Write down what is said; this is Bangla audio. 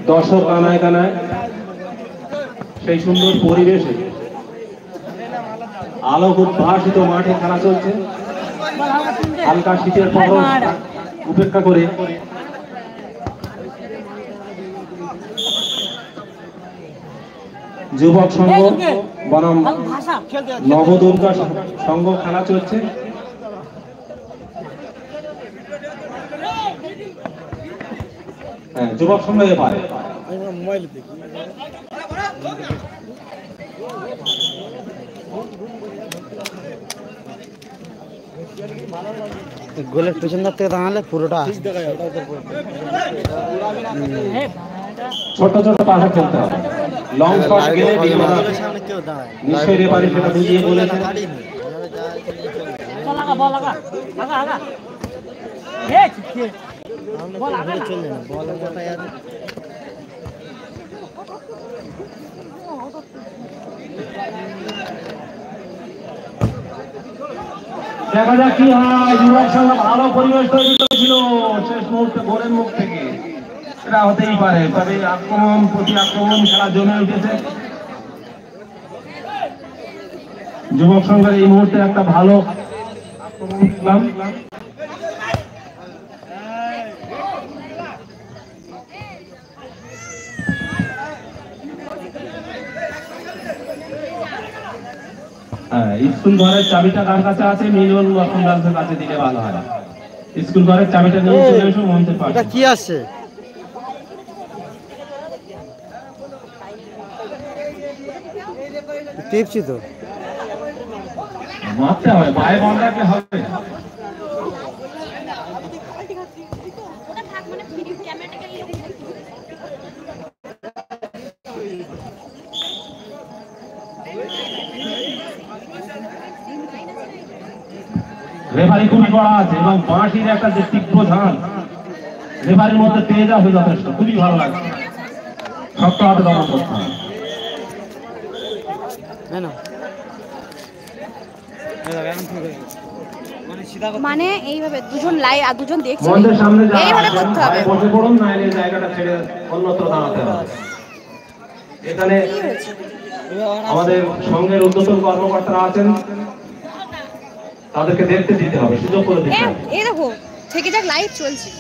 দর্শক কানায় কানায় সেই সুন্দর পরিবেশে আলোক উদ্ভাসিত মাঠে খেলা চলছে। হালকা শীতের প্রহর উপেক্ষা করে যুবক সংঘ বনাম নবদুর্গা সংঘ খেলা চলছে। হ্যাঁ, যুবক সংঘ এবার গোলের পেছন দিক থেকে দাঁড়ালে পুরোটা ছোট ছোট পাশে খেলতে হবে। লং শট গেলে নিশ্চয়ই রেফারি সেটা বুঝিয়ে বলেছেন। দেখা যাক কি হয়। যুবক সংঘ ভালো পরিবেশ তৈরি করেছিল শেষ মুহূর্তে গোলের মুখ থেকে, এটা হতেই পারে। তবে আক্রমণ প্রতি আক্রমণ খেলা জমে উঠেছে। যুবক সংঘের এই মুহূর্তে একটা ভালো আক্রমণ দেখলাম। হ্যাঁ, স্কুল ঘরের চাবিটা কার কাছে আছে? মিলন আপনাদের কাছে দিলে ভালো হয়। স্কুল ঘরের চাবিটা নিয়ে চলে এসো মন্ত্রের পাশে। এটা কি আসছে? টিপছি তো মারতে হবে, পায়ে বল রাখলে হবে। রেফারি খুবই কড়া আছে এবং বাঁশির একটা যে তীব্র ঝাল রেফারির মধ্যে তেজ আছে যথেষ্ট, খুবই ভালো লাগছে। শক্ত হাতে দমন করতে হবে। মানে এইভাবে দুজন লাই আর দুজন দেখছে, মঞ্চের সামনে এইভাবে করতে হবে। বসে পড়ুন, নাইলে জায়গাটা ছেড়ে অন্যত্র দাঁড়াতে হবে। এখানে আমাদের সঙ্গের উদ্যোতন কর্মকর্তারা আছেন, তাদেরকে দেখতে দিতে হবে, সুযোগ করে দিতে হবে। এই দেখো থেকে যাক লাইভ চলছে।